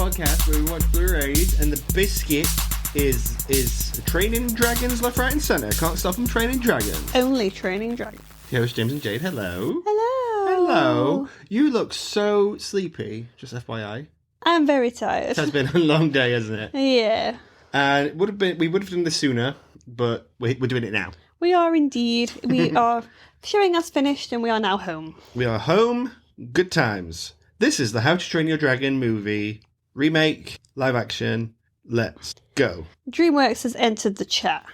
podcast where we watch Blu-rays, and the biscuit is training dragons left, right, and centre. Can't stop them training dragons. Only training dragons. Here is James and Jade. Hello. Hello. Hello. You look so sleepy. Just FYI. I'm very tired. It has been a long day, hasn't it? Yeah. And we would have done this sooner, but we're doing it now. We are indeed. We are showing us finished, and we are now home. We are home. Good times. This is the How to Train Your Dragon movie remake, live action. Let's go. Dreamworks has entered the chat.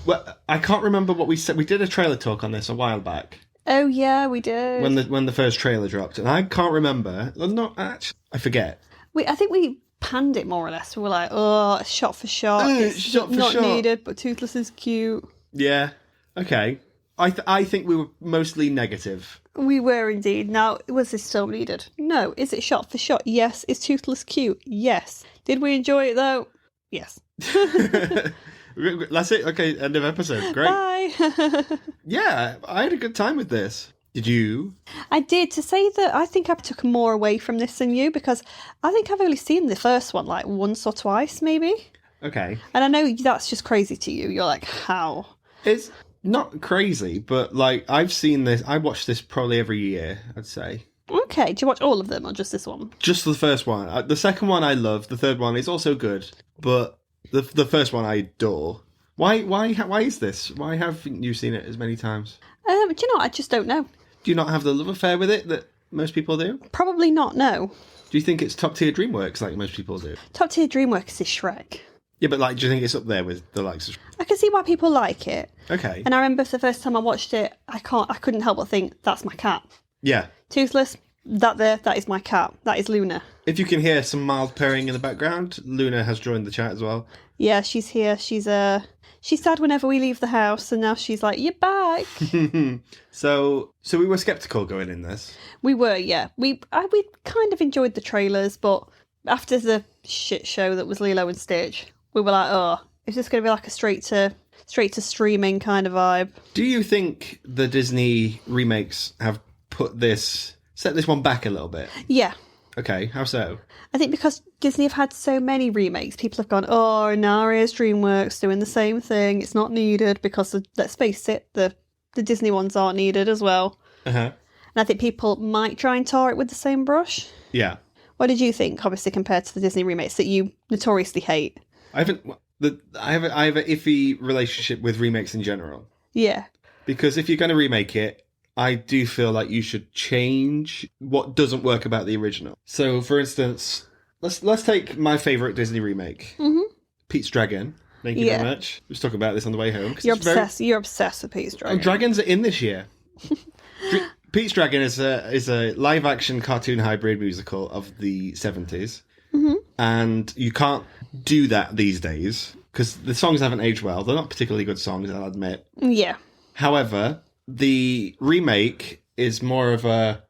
Well, I can't remember what we said. We did a trailer talk on this a while back. Oh yeah, we did. When the first trailer dropped, and I can't remember. Well, not actually. I forget. I think we panned it more or less. We were like, oh, shot for shot. It's shot for not shot. needed, but Toothless is cute. Yeah. Okay. I think we were mostly negative. We were indeed. Now, was this still needed? No. Is it shot for shot? Yes. Is Toothless cute? Yes. Did we enjoy it though? Yes. That's it. Okay, end of episode. Great. Bye. Yeah, I had a good time with this. Did you? I did. To say that I think I took more away from this than you, because I think I've only seen the first one like once or twice, maybe. Okay. And I know that's just crazy to you. You're like, how? It's not crazy, but like I've seen this. I watch this probably every year, I'd say. Okay. Do you watch all of them or just this one? Just the first one. The second one I love. The third one is also good, but the first one I adore. Why is this? Why haven't you seen it as many times? Do you know what? I just don't know. Do you not have the love affair with it that most people do? Probably not, no. Do you think it's top tier Dreamworks like most people do? Top tier Dreamworks is Shrek. Yeah, but like, do you think it's up there with the likes of... I can see why people like it. Okay. And I remember the first time I watched it, I couldn't help but think, that's my cat. Yeah. Toothless, that is my cat. That is Luna. If you can hear some mild purring in the background, Luna has joined the chat as well. Yeah, she's here. She's sad whenever we leave the house, and now she's like, you're back. So we were sceptical going in this. We were, yeah. We kind of enjoyed the trailers, but after the shit show that was Lilo and Stitch, we were like, oh, is this going to be like a straight to streaming kind of vibe? Do you think the Disney remakes have set this one back a little bit? Yeah. Okay, how so? I think because Disney have had so many remakes, people have gone, oh, now here's Dreamworks doing the same thing. It's not needed because, let's face it, the Disney ones aren't needed as well. Uh-huh. And I think people might try and tar it with the same brush. Yeah. What did you think, obviously, compared to the Disney remakes that you notoriously hate? I have an iffy relationship with remakes in general. Yeah. Because if you're going to remake it, I do feel like you should change what doesn't work about the original. So, for instance, let's take my favourite Disney remake, Pete's Dragon. Thank you very much. We was talking about this on the way home. You're obsessed with Pete's Dragon. Dragons are in this year. Pete's Dragon is a live action cartoon hybrid musical of the 70s, and you can't do that these days because the songs haven't aged well. They're not particularly good songs, I'll admit. Yeah. However, the remake is more of a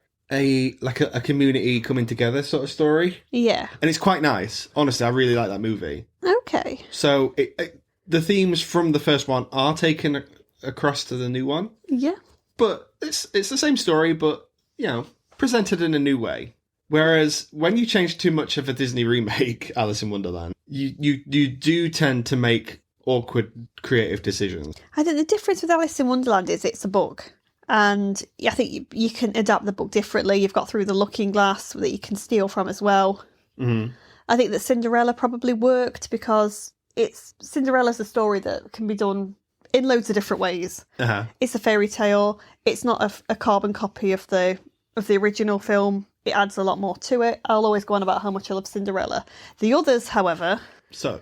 community coming together sort of story. Yeah. And it's quite nice. Honestly, I really like that movie. Okay. So the themes from the first one are taken across to the new one. Yeah. But it's the same story, but, presented in a new way. Whereas when you change too much of a Disney remake, Alice in Wonderland, you do tend to make awkward creative decisions. I think the difference with Alice in Wonderland is it's a book, and I think you can adapt the book differently. You've got Through the Looking Glass that you can steal from as well. Mm-hmm. I think that Cinderella probably worked because Cinderella's a story that can be done in loads of different ways. Uh-huh. It's a fairy tale. It's not a carbon copy of the original film. It adds a lot more to it. I'll always go on about how much I love Cinderella. The others, however, suck.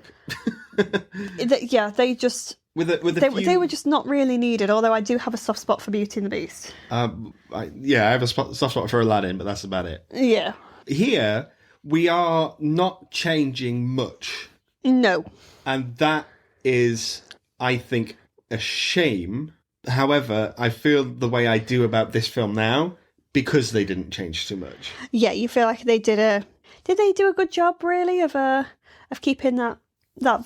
They just they were just not really needed. Although I do have a soft spot for Beauty and the Beast. I have a soft spot for Aladdin, but that's about it. Yeah. Here we are not changing much. No. And that is, I think, a shame. However, I feel the way I do about this film now because they didn't change too much. Yeah, you feel like they did they do a good job really of keeping that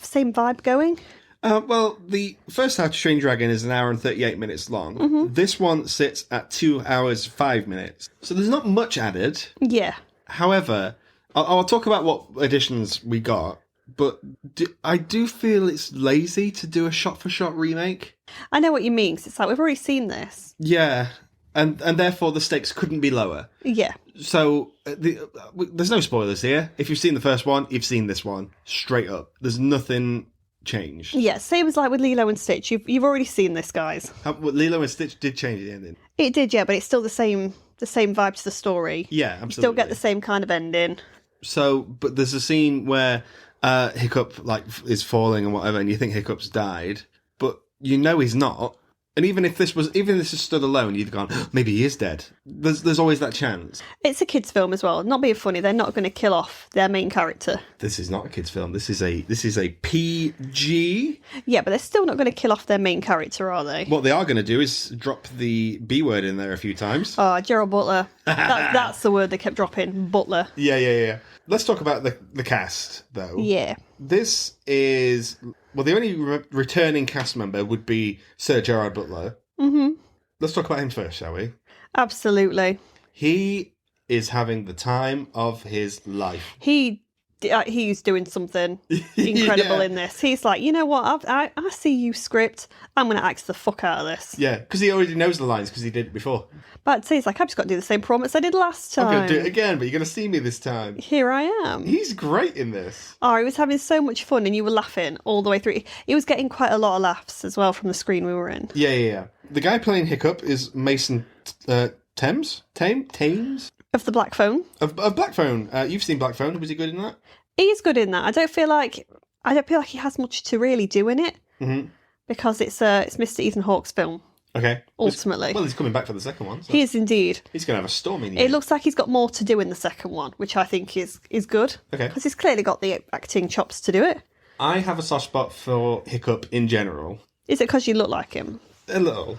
same vibe going? Well, the first How to Train Dragon is 1 hour and 38 minutes long. Mm-hmm. This one sits at 2 hours 5 minutes. So there's not much added. Yeah. However, I'll talk about what additions we got, but I do feel it's lazy to do a shot-for-shot remake. I know what you mean, 'cause it's like, we've already seen this. Yeah, and therefore the stakes couldn't be lower. Yeah. So there's no spoilers here. If you've seen the first one, you've seen this one. Straight up. There's nothing changed. Yeah, same as like with Lilo and Stitch. You've already seen this, guys. Lilo and Stitch did change the ending. It did, yeah, but it's still the same vibe to the story. Yeah, absolutely. You still get the same kind of ending. So, but there's a scene where Hiccup like is falling and whatever, and you think Hiccup's died, but you know he's not. And even if this stood alone, you'd gone, maybe he is dead. There's always that chance. It's a kids' film as well. Not being funny, they're not going to kill off their main character. This is not a kids' film. This is a PG. Yeah, but they're still not going to kill off their main character, are they? What they are going to do is drop the B word in there a few times. Oh, Gerald Butler. That's the word they kept dropping. Butler. Yeah. Let's talk about the cast, though. Yeah. This is... Well, the only returning cast member would be Sir Gerard Butler. Mm-hmm. Let's talk about him first, shall we? Absolutely. He is having the time of his life. He's doing something incredible in this. He's like, you know what? I see you script. I'm going to act the fuck out of this. Yeah, because he already knows the lines because he did it before. But he's like, I've just got to do the same performance I did last time. I'm going to do it again, but you're going to see me this time. Here I am. He's great in this. Oh, he was having so much fun and you were laughing all the way through. He was getting quite a lot of laughs as well from the screen we were in. Yeah. The guy playing Hiccup is Mason Thames? Of the Black Phone. Of Black Phone. You've seen Black Phone. Was he good in that? He's good in that. I don't feel like he has much to really do in it, because it's Mr. Ethan Hawke's film. Okay. Ultimately, well, he's coming back for the second one. So he is indeed. He's going to have a storm in It looks like he's got more to do in the second one, which I think is good. Okay. Because he's clearly got the acting chops to do it. I have a soft spot for Hiccup in general. Is it because you look like him? A little.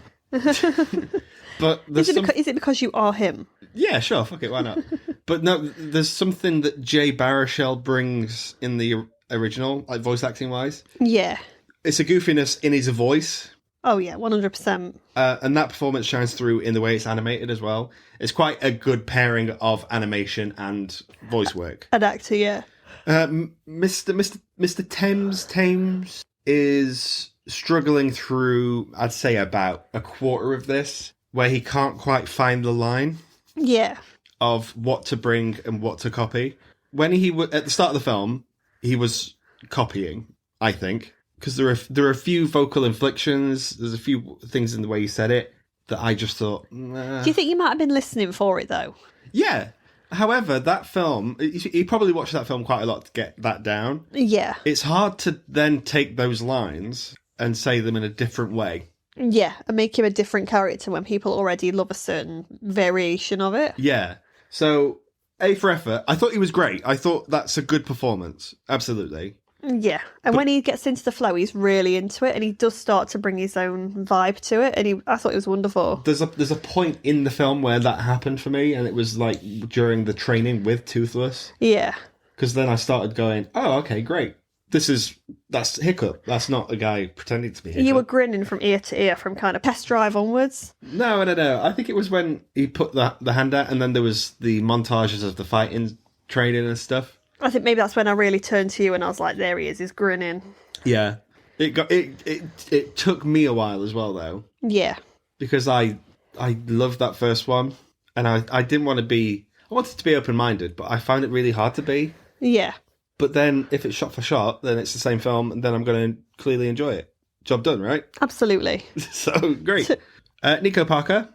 But is it because you are him? Yeah, sure. Fuck it. Why not? But no, there's something that Jay Baruchel brings in the original, like voice acting wise. Yeah. It's a goofiness in his voice. Oh yeah, 100%. And that performance shines through in the way it's animated as well. It's quite a good pairing of animation and voice work. An actor, yeah. Mr. Thames is struggling through, I'd say, about a quarter of this, where he can't quite find the line. Yeah. Of what to bring and what to copy. When he at the start of the film, he was copying, I think. Because there are a few vocal inflections, there's a few things in the way he said it that I just thought, nah. Do you think you might have been listening for it, though? Yeah. However, that film, he probably watched that film quite a lot to get that down. Yeah. It's hard to then take those lines and say them in a different way. Yeah, and make him a different character when people already love a certain variation of it. Yeah. So, A for effort. I thought he was great. I thought that's a good performance. Absolutely. Yeah, and when he gets into the flow, he's really into it, and he does start to bring his own vibe to it, and I thought it was wonderful. There's a point in the film where that happened for me, and it was like during the training with Toothless. Yeah. Because then I started going, oh, okay, great. That's Hiccup. That's not a guy pretending to be Hiccup. You were grinning from ear to ear from kind of test drive onwards. No. I think it was when he put the hand out, and then there was the montages of the fighting training and stuff. I think maybe that's when I really turned to you and I was like, there he is, he's grinning. Yeah. It took me a while as well, though. Yeah. Because I loved that first one, and I didn't want to be... I wanted to be open-minded, but I found it really hard to be. Yeah. But then, if it's shot for shot, then it's the same film, and then I'm going to clearly enjoy it. Job done, right? Absolutely. So, great. Nico Parker.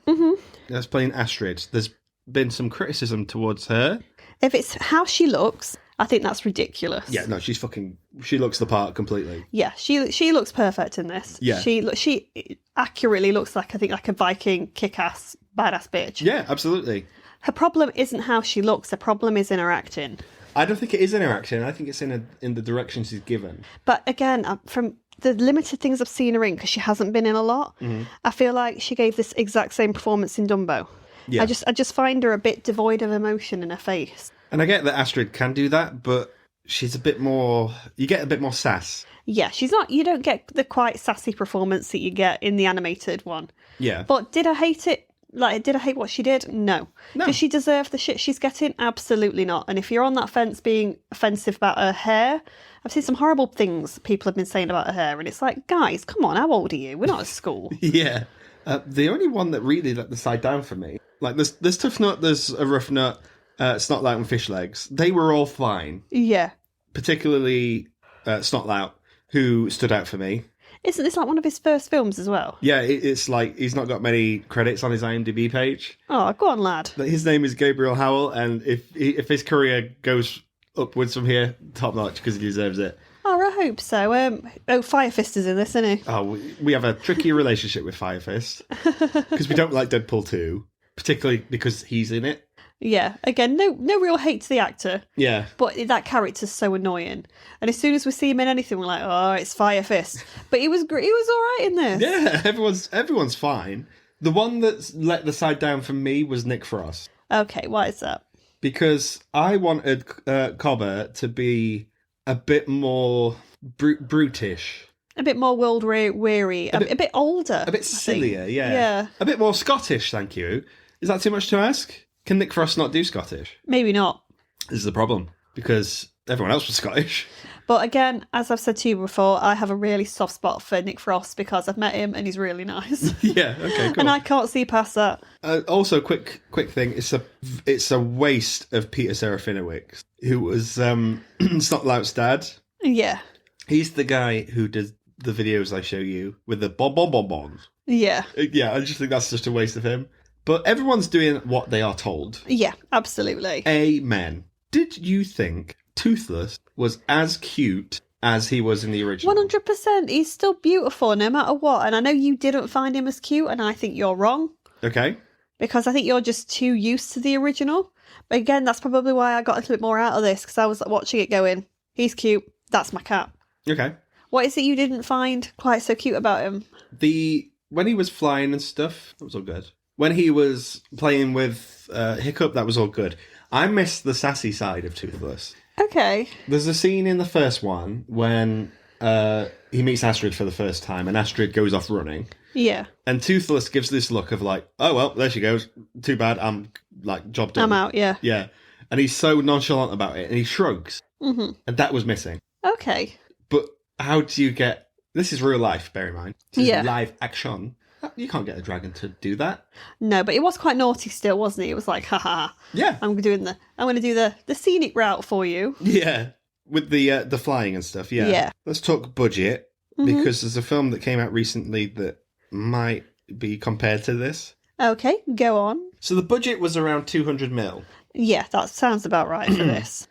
That's playing Astrid. There's been some criticism towards her. If it's how she looks, I think that's ridiculous. Yeah, no, she looks the part completely. Yeah, she looks perfect in this. Yeah. She accurately looks like a Viking kick-ass, badass bitch. Yeah, absolutely. Her problem isn't how she looks, her problem is in her acting. I don't think it is in her acting. I think it's in the direction she's given. But again, from the limited things I've seen her in, because she hasn't been in a lot, I feel like she gave this exact same performance in Dumbo. Yeah. I just find her a bit devoid of emotion in her face. And I get that Astrid can do that, but she's a bit more... You get a bit more sass. Yeah, she's not... You don't get the quite sassy performance that you get in the animated one. Yeah. But did I hate it? Like, did I hate what she did? No. No. Does she deserve the shit she's getting? Absolutely not. And if you're on that fence being offensive about her hair, I've seen some horrible things people have been saying about her hair, and it's like, guys, come on, how old are you? We're not at school. Yeah. The only one that really let the side down for me, like there's Tough Nut, there's a Rough Nut, Snotlout and Fish Legs. They were all fine. Yeah. Particularly Snotlout, who stood out for me. Isn't this like one of his first films as well? Yeah, it's like he's not got many credits on his IMDb page. Oh, go on, lad. His name is Gabriel Howell, and if his career goes upwards from here, top notch, because he deserves it. Oh, I hope so. Fire Fist is in this, isn't he? Oh, we have a tricky relationship with Fire Fist because we don't like Deadpool 2, particularly because he's in it. Yeah. Again, no real hate to the actor. Yeah. But that character's so annoying. And as soon as we see him in anything, we're like, oh, it's Fire Fist. But he was great. He was all right in this. Yeah, everyone's fine. The one that's let the side down for me was Nick Frost. Okay, why is that? Because I wanted Cobber to be a bit more brutish. A bit more world weary. A bit older. A bit sillier, yeah. Yeah. A bit more Scottish, thank you. Is that too much to ask? Can Nick Frost not do Scottish? Maybe not. This is the problem, because everyone else was Scottish. But again, as I've said to you before, I have a really soft spot for Nick Frost because I've met him and he's really nice. Yeah, okay, cool. And I can't see past that. Also, quick thing, it's a waste of Peter Serafinowicz, who was Snotlout's dad. Yeah. He's the guy who does the videos I show you with the bonbons. Yeah. Yeah, I just think that's just a waste of him. But everyone's doing what they are told. Yeah, absolutely. Amen. Did you think Toothless was as cute as he was in the original? 100%. He's still beautiful no matter what. And I know you didn't find him as cute, and I think you're wrong. Okay. Because I think you're just too used to the original. But again, that's probably why I got a little bit more out of this, because I was watching it going, he's cute, that's my cat. Okay. What is it you didn't find quite so cute about him? When he was flying and stuff, that was all good. When he was playing with Hiccup, that was all good. I missed the sassy side of Toothless. Okay. There's a scene in the first one when he meets Astrid for the first time, and Astrid goes off running. Yeah. And Toothless gives this look of like, oh, well, there she goes. Too bad, I'm like, job done. I'm out, yeah. Yeah. And he's so nonchalant about it, and he shrugs. Mm-hmm. And that was missing. Okay. But how do you get... This is real life, bear in mind. This Yeah. is live action. You can't get a dragon to do that. No, but it was quite naughty still, wasn't it? It was like, haha. Yeah. I'm going to do the scenic route for you. Yeah. With the flying and stuff, yeah. Yeah. Let's talk budget, because there's a film that came out recently that might be compared to this. Okay, go on. So the budget was around 200 mil. Yeah, that sounds about right for this.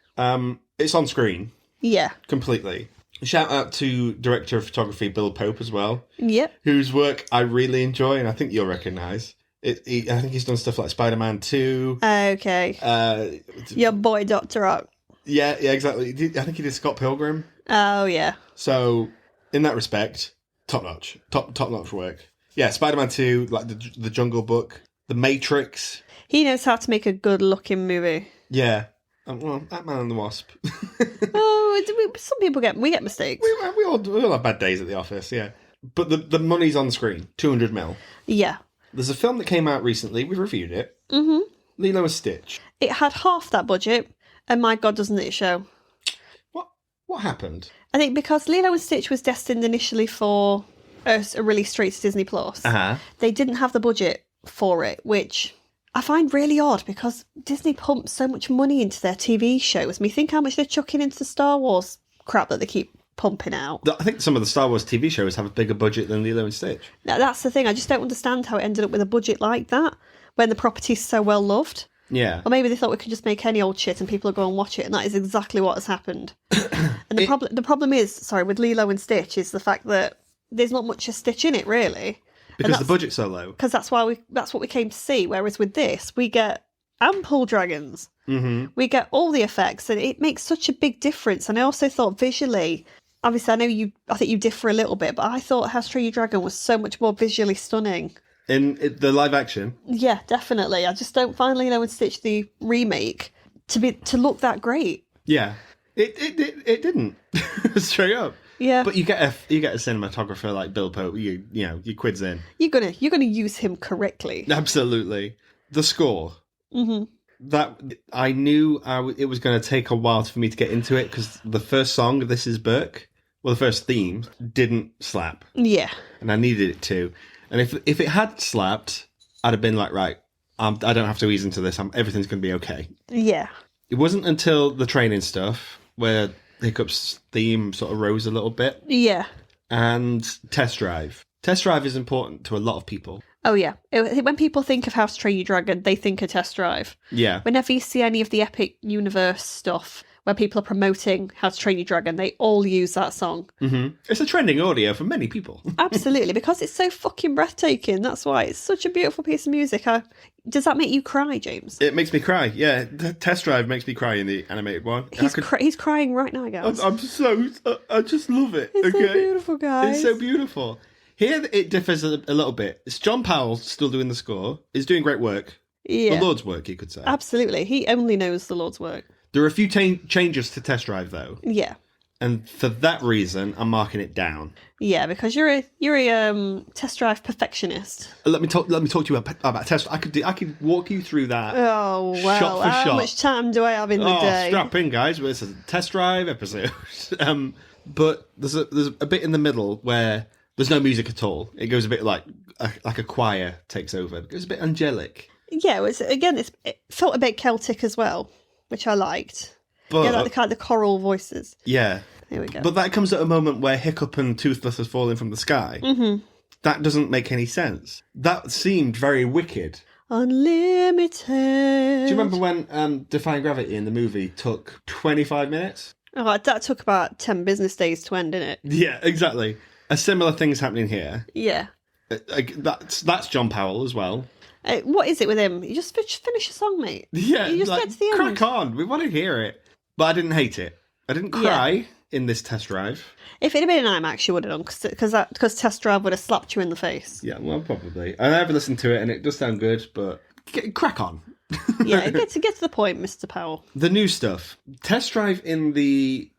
It's on screen. Yeah. Completely. Shout out to director of photography Bill Pope as well. Yep. Whose work I really enjoy, and I think you'll recognise. I think he's done stuff like Spider-Man 2. Okay. Your boy Dr. Ock. Yeah, exactly. I think he did Scott Pilgrim. Oh, yeah. So, in that respect, top notch. Top notch work. Yeah, Spider-Man 2, like the Jungle Book, The Matrix. He knows how to make a good looking movie. Yeah. Well, Ant-Man and the Wasp. Some people get mistakes. We all have bad days at the office, yeah. But the money's on the screen, 200 mil. Yeah. There's a film that came out recently, we reviewed it. Mm-hmm. Lilo and Stitch. It had half that budget, and my God, doesn't it show? What happened? I think because Lilo and Stitch was destined initially for a release straight to Disney Plus, they didn't have the budget for it, which I find really odd because Disney pumps so much money into their TV shows. I mean, think how much they're chucking into the Star Wars crap that they keep pumping out. I think some of the Star Wars TV shows have a bigger budget than Lilo and Stitch. Now, that's the thing. I just don't understand how it ended up with a budget like that when the property's so well loved. Yeah. Or maybe they thought we could just make any old shit and people will go and watch it, and that is exactly what has happened. And the problem is, with Lilo and Stitch is the fact that there's not much of Stitch in it, really. Because the budget's so low. Because that's what we came to see. Whereas with this, we get ample dragons. Mm-hmm. We get all the effects, and it makes such a big difference. And I also thought visually, obviously, I think you differ a little bit, but I thought How to Train Your Dragon was so much more visually stunning. In the live action? Yeah, definitely. I just don't find Lilo and Stitch the remake to look that great. Yeah. It didn't. Straight up. Yeah. But you get a cinematographer like Bill Pope, you know, your quid's in. You're gonna use him correctly. Absolutely. The score. Mm-hmm. That I knew it was going to take a while for me to get into it because the first song, This Is Burke, well, the first theme didn't slap. Yeah. And I needed it to. And if it had slapped, I'd have been like, right, I don't have to ease into this. Everything's going to be okay. Yeah. It wasn't until the training stuff where Hiccup's theme sort of rose a little bit. Yeah. And Test Drive. Test Drive is important to a lot of people. Oh, yeah. When people think of How to Train Your Dragon, they think of Test Drive. Yeah. Whenever you see any of the Epic Universe stuff where people are promoting How to Train Your Dragon, they all use that song. Mm-hmm. It's a trending audio for many people. Absolutely, because it's so fucking breathtaking. That's why it's such a beautiful piece of music. Does that make you cry, James? It makes me cry, yeah. The Test Drive makes me cry in the animated one. He's crying right now, guys. I just love it. It's okay? so beautiful, guys. It's so beautiful. Here it differs a little bit. It's John Powell still doing the score. He's doing great work. Yeah. The Lord's work, you could say. Absolutely. He only knows the Lord's work. There are a few changes to Test Drive, though. Yeah. And for that reason, I'm marking it down. Yeah, because you're a Test Drive perfectionist. Let me talk to you about Test. I could walk you through that. Oh well, shot for how shot. much time do I have in the day? Strap in, guys. This is a Test Drive episode. But there's a bit in the middle where there's no music at all. It goes a bit like a choir takes over. It goes a bit angelic. Yeah, it felt a bit Celtic as well, which I liked. But, yeah, like the kind of the choral voices. Yeah. There we go. But that comes at a moment where Hiccup and Toothless is falling from the sky. Mm-hmm. That doesn't make any sense. That seemed very wicked. Unlimited. Do you remember when Defying Gravity in the movie took 25 minutes? Oh, that took about 10 business days to end, didn't it? Yeah, exactly. A similar thing's happening here. Yeah. That's John Powell as well. What is it with him? You just finish a song, mate. Yeah, you just get to the end. Crack on. We want to hear it. But I didn't hate it. I didn't cry in this Test Drive. If it had been an IMAX, you would have done, because Test Drive would have slapped you in the face. Yeah, well, probably. I never listened to it, and it does sound good, but crack on. Yeah, get to the point, Mr. Powell. The new stuff. Test Drive in the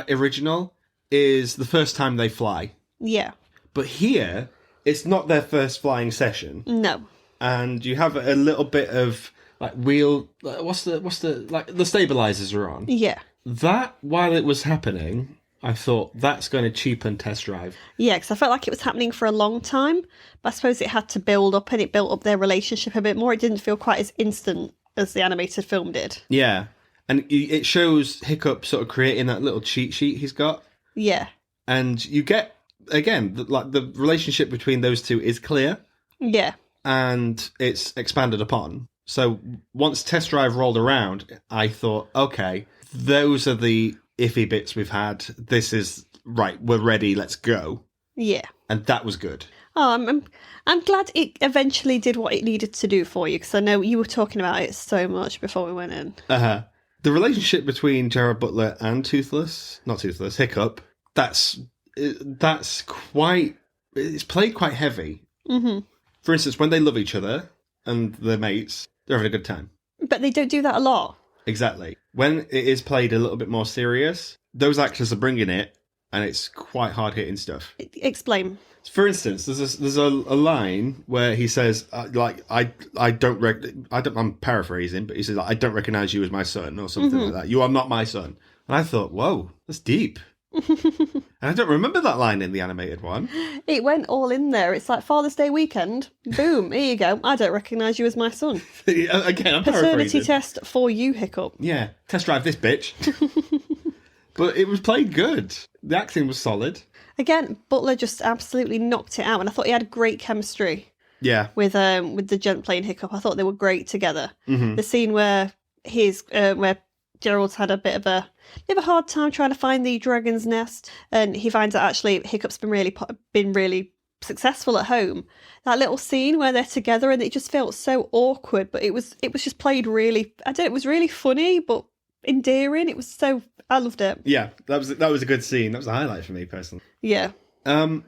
original is the first time they fly. Yeah. But here, it's not their first flying session. No. And you have a little bit of like wheel. What's the like the stabilizers are on. Yeah. That while it was happening, I thought that's going to cheapen Test Drive. Yeah, because I felt like it was happening for a long time, but I suppose it had to build up, and it built up their relationship a bit more. It didn't feel quite as instant as the animated film did. Yeah, and it shows Hiccup sort of creating that little cheat sheet he's got. Yeah. And you get again the relationship between those two is clear. Yeah. And it's expanded upon. So once Test Drive rolled around, I thought, okay, those are the iffy bits we've had. This is right. We're ready. Let's go. Yeah. And that was good. Oh, I'm glad it eventually did what it needed to do for you, because I know you were talking about it so much before we went in. The relationship between Gerard Butler and Hiccup, that's quite. It's played quite heavy. Mm-hmm. For instance, when they love each other and they're mates, they're having a good time. But they don't do that a lot. Exactly. When it is played a little bit more serious, those actors are bringing it, and it's quite hard-hitting stuff. Explain. For instance, there's a line where he says, I'm paraphrasing, but he says, I don't recognise you as my son, or something like that. You are not my son. And I thought, whoa, that's deep. And I don't remember that line in the animated one. It went all in there. It's like Father's Day weekend. Boom, here you go. I don't recognise you as my son. Again, I'm Paternity paraphrasing. test for you, Hiccup. Yeah, test drive this bitch. But it was played good. The acting was solid. Again, Butler just absolutely knocked it out, and I thought he had great chemistry. Yeah, with the gent playing Hiccup. I thought they were great together. Mm-hmm. The scene where where Gerald's had a bit of a hard time trying to find the dragon's nest, and he finds out actually Hiccup's been really successful at home. That little scene where they're together, and it just felt so awkward, but it was just played really. It was really funny, but endearing. I loved it. Yeah, that was a good scene. That was a highlight for me personally. Yeah. The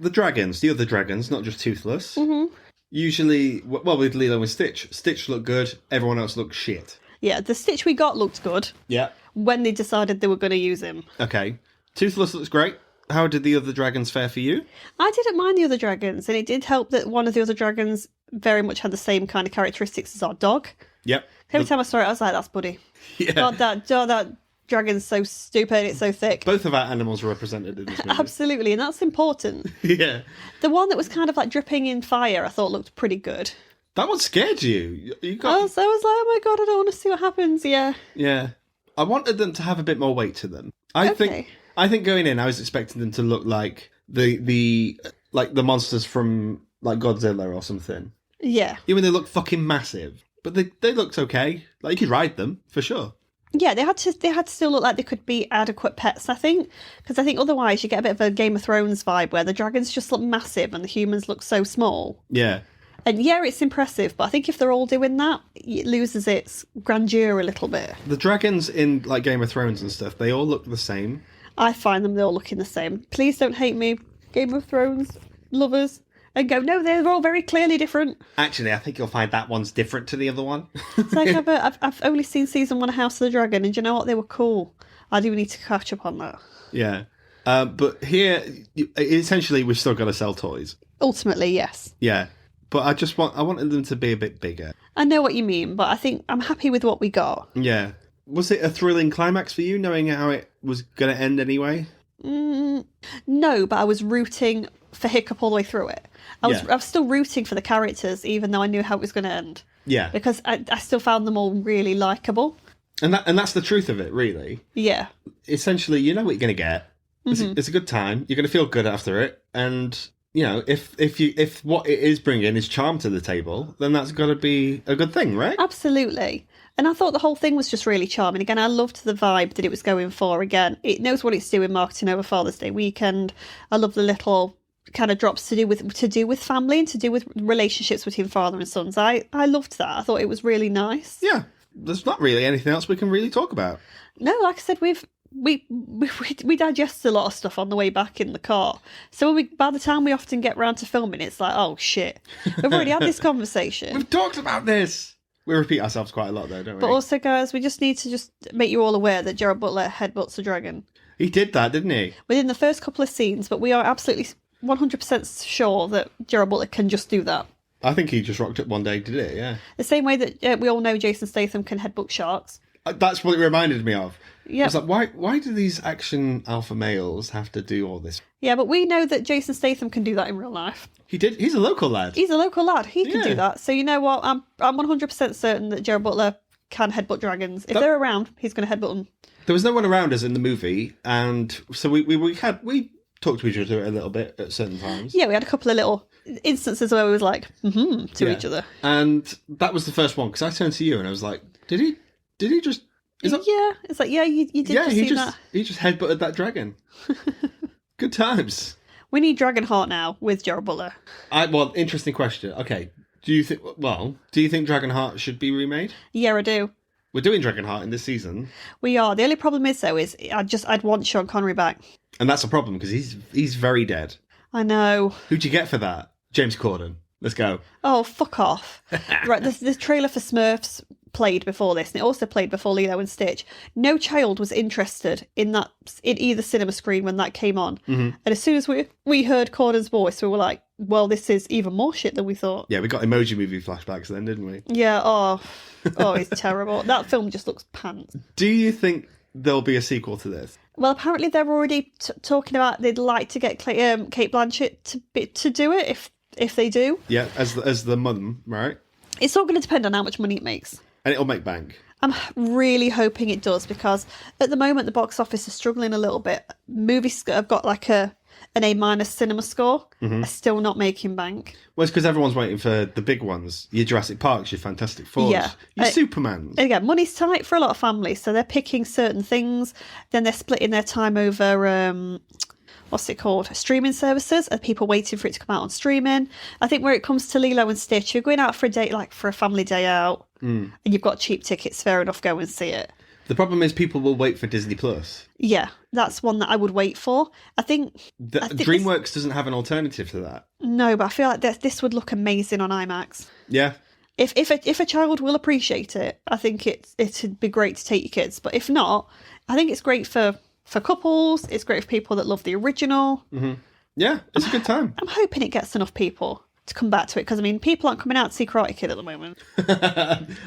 other dragons, not just Toothless. Mm-hmm. Usually, well, with Lilo and Stitch, Stitch looked good. Everyone else looked shit. Yeah, the Stitch we got looked good. Yeah. When they decided they were going to use him. Okay. Toothless looks great. how did the other dragons fare for you? I didn't mind the other dragons, and it did help that one of the other dragons very much had the same kind of characteristics as our dog. Yep. Every time I saw it, I was like, that's Buddy. Yeah. God, that dragon's so stupid, it's so thick. Both of our animals are represented in this movie. Absolutely, and that's important. Yeah. The one that was kind of like dripping in fire, I thought looked pretty good. That one scared you. I was like, oh my God, I don't want to see what happens, yeah. Yeah. I wanted them to have a bit more weight to them. I think going in, I was expecting them to look like the monsters from like Godzilla or something. Yeah. Even they look fucking massive. But they looked okay. Like, you could ride them, for sure. Yeah, they had to still look like they could be adequate pets, I think. Because I think otherwise you get a bit of a Game of Thrones vibe where the dragons just look massive and the humans look so small. Yeah. And yeah, it's impressive, but I think if they're all doing that, it loses its grandeur a little bit. The dragons in like Game of Thrones and stuff, they all look the same. I find them all looking the same. Please don't hate me, Game of Thrones lovers. And go, no, they're all very clearly different. Actually, I think you'll find that one's different to the other one. It's like I've only seen season 1 of House of the Dragon, and do you know what? They were cool. I do need to catch up on that. Yeah. But here, essentially, we've still got to sell toys. Ultimately, yes. Yeah. But I wanted them to be a bit bigger. I know what you mean, but I think I'm happy with what we got. Yeah. Was it a thrilling climax for you, knowing how it was going to end anyway? No, but I was rooting for Hiccup all the way through it. I was still rooting for the characters, even though I knew how it was going to end. Yeah. Because I still found them all really likeable. And that's the truth of it, really. Yeah. Essentially, you know what you're going to get. It's a good time. You're going to feel good after it. And, you know, if what it is bringing is charm to the table, then that's got to be a good thing, right? Absolutely. And I thought the whole thing was just really charming. Again, I loved the vibe that it was going for. Again, it knows what it's doing marketing over Father's Day weekend. I love the little kind of drops to do with family and to do with relationships between father and sons. I loved that. I thought it was really nice. Yeah. There's not really anything else we can really talk about. No, like I said, we digest a lot of stuff on the way back in the car. So by the time we often get round to filming, it's like, oh shit, we've already had this conversation. We've talked about this. We repeat ourselves quite a lot though, don't we? But also, guys, we just need to just make you all aware that Gerard Butler headbutts a dragon. He did that, didn't he? Within the first couple of scenes, but we are absolutely 100% sure that Gerard Butler can just do that. I think he just rocked up one day, did it? Yeah. The same way that we all know Jason Statham can headbutt sharks. That's what it reminded me of. Yeah. It's like, why do these action alpha males have to do all this? Yeah, but we know that Jason Statham can do that in real life. He did. He's a local lad. He can do that. So you know what? I'm 100% certain that Gerard Butler can headbutt dragons. If they're around, he's going to headbutt them. There was no one around us in the movie, and so we talked to each other a little bit at certain times. Yeah, we had a couple of little instances where we was like, to each other. And that was the first one, because I turned to you and I was like, did he just... Yeah, it's like, yeah, you did just see that. He just headbutted that dragon. Good times. We need Dragonheart now with Gerard Butler. Well, interesting question. Okay, do you think Dragonheart should be remade? Yeah, I do. We're doing Dragonheart in this season. We are. The only problem is, though, is I'd want Sean Connery back. And that's a problem, because he's very dead. I know. Who'd you get for that? James Corden. Let's go. Oh, fuck off. Right, the trailer for Smurfs played before this, and it also played before Lilo and Stitch. No child was interested in either cinema screen when that came on. Mm-hmm. And as soon as we heard Corden's voice, we were like, well, this is even more shit than we thought. Yeah, we got Emoji Movie flashbacks then, didn't we? Yeah, oh, it's terrible. That film just looks pants. Do you think there'll be a sequel to this? Well, apparently they're already talking about they'd like to get Kate Blanchett to do it if they do. Yeah, as the mum, right? It's all going to depend on how much money it makes. And it'll make bank. I'm really hoping it does, because at the moment the box office is struggling a little bit. Movies have got like an A- cinema score. Are still not making bank. Well, it's because everyone's waiting for the big ones. Your Jurassic Parks, your Fantastic Fours, your Supermans. Again, money's tight for a lot of families, so they're picking certain things. Then they're splitting their time over... what's it called? Streaming services. Are people waiting for it to come out on streaming? I think where it comes to Lilo and Stitch, you're going out for a date, like for a family day out, and you've got cheap tickets, fair enough, go and see it. The problem is people will wait for Disney Plus. Yeah, that's one that I would wait for. I think Dreamworks doesn't have an alternative to that. No, but I feel like this would look amazing on IMAX. Yeah. If a child will appreciate it, I think it'd be great to take your kids. But if not, I think it's great for for couples. It's great for people that love the original. Yeah, it's a good time. I'm hoping it gets enough people to come back to it, because, I mean, people aren't coming out to see Karate Kid at the moment.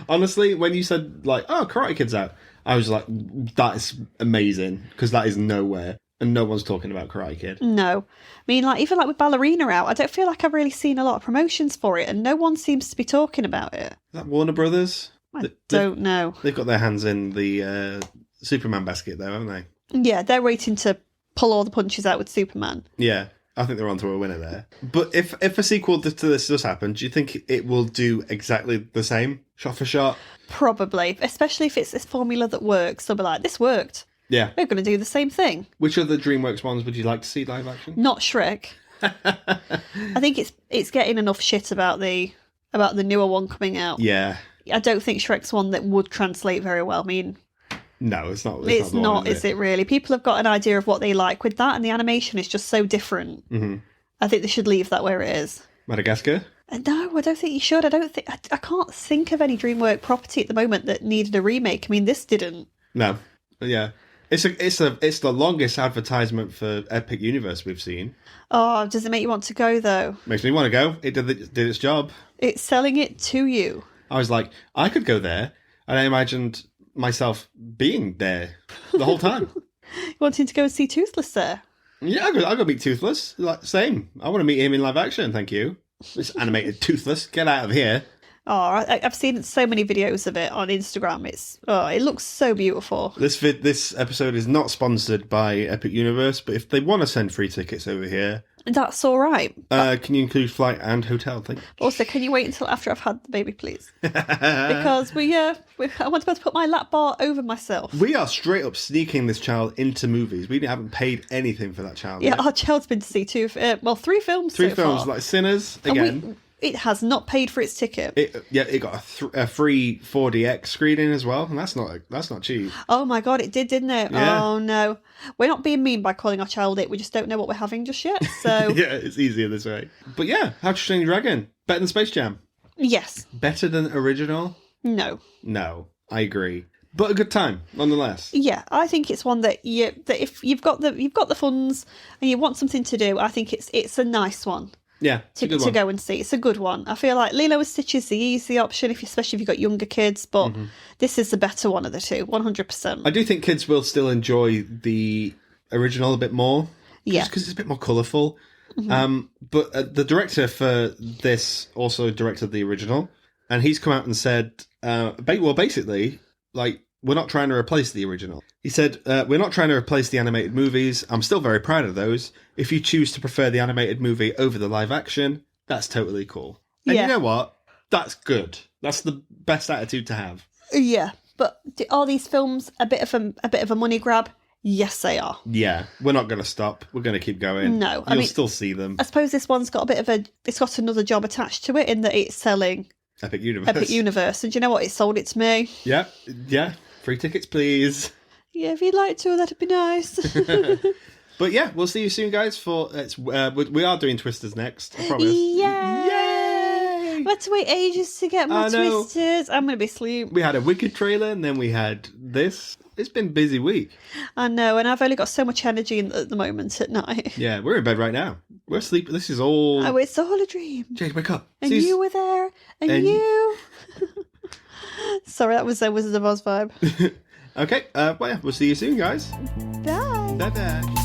Honestly, when you said, like, oh, Karate Kid's out, I was like, that is amazing, because that is nowhere, and no one's talking about Karate Kid. No. I mean, like, even like with Ballerina out, I don't feel like I've really seen a lot of promotions for it, and no one seems to be talking about it. Is that Warner Brothers? I don't know. They've got their hands in the Superman basket, though, haven't they? Yeah, they're waiting to pull all the punches out with Superman. Yeah, I think they're onto a winner there. But if a sequel to this does happen, do you think it will do exactly the same, shot for shot? Probably, especially if it's this formula that works. They'll be like, this worked. Yeah. We're going to do the same thing. Which other DreamWorks ones would you like to see live action? Not Shrek. I think it's getting enough shit about the newer one coming out. Yeah. I don't think Shrek's one that would translate very well. I mean, no, it's not. It's not, is it really? People have got an idea of what they like with that, and the animation is just so different. Mm-hmm. I think they should leave that where it is. Madagascar? No, I don't think you should. I can't think of any DreamWorks property at the moment that needed a remake. I mean, this didn't. No. Yeah. It's the longest advertisement for Epic Universe we've seen. Oh, does it make you want to go, though? Makes me want to go. It did its job. It's selling it to you. I was like, I could go there, and I imagined myself being there the whole time. Wanting to go and see Toothless there? Yeah, I'll go meet Toothless. Like, same. I want to meet him in live action, thank you. This animated Toothless. Get out of here. Oh, I've seen so many videos of it on Instagram. It looks so beautiful. This episode is not sponsored by Epic Universe, but if they want to send free tickets over here, that's all right. Can you include flight and hotel? Thank you. Also, can you wait until after I've had the baby, please? Because I want to be able to put my lap bar over myself. We are straight up sneaking this child into movies. We haven't paid anything for that child. Yeah, yet. our child's been to see 3 films. Three so films, far. like Sinners again. It has not paid for its ticket. It got a free 4DX screening as well, and that's not cheap. Oh my god, it did, didn't it? Yeah. Oh no, we're not being mean by calling our child it. We just don't know what we're having just yet. So yeah, it's easier this way. But yeah, How to Train Your Dragon better than Space Jam. Yes. Better than original? No. No, I agree. But a good time, nonetheless. Yeah, I think it's one that if you've got the funds and you want something to do, I think it's a nice one. Yeah, to go and see. It's a good one. I feel like Lilo and Stitch is the easy option, especially if you've got younger kids, but this is the better one of the two, 100%. I do think kids will still enjoy the original a bit more. Yeah. Just because it's a bit more colourful. But the director for this also directed the original, and he's come out and said, basically, like, we're not trying to replace the original. He said, we're not trying to replace the animated movies. I'm still very proud of those. If you choose to prefer the animated movie over the live action, that's totally cool. And you know what? That's good. That's the best attitude to have. Yeah, but are these films a bit of a money grab? Yes, they are. Yeah, we're not going to stop. We're going to keep going. No, You'll still see them. I suppose this one's got it's got another job attached to it in that it's selling Epic Universe. And do you know what? It sold it to me. Yeah. Free tickets, please. Yeah, if you'd like to, that'd be nice. But yeah, we'll see you soon, guys. We are doing Twisters next. I promise. Yay! We had to wait ages to get more Twisters. I'm going to be asleep. We had a Wicked trailer, and then we had this. It's been a busy week. I know, and I've only got so much energy at the moment at night. Yeah, we're in bed right now. We're asleep. This is all... Oh, it's all a dream. Jade, wake up. And you were there. And you... Sorry, that was the Wizard of Oz vibe. Okay, well, yeah, we'll see you soon, guys. Bye. Bye-bye.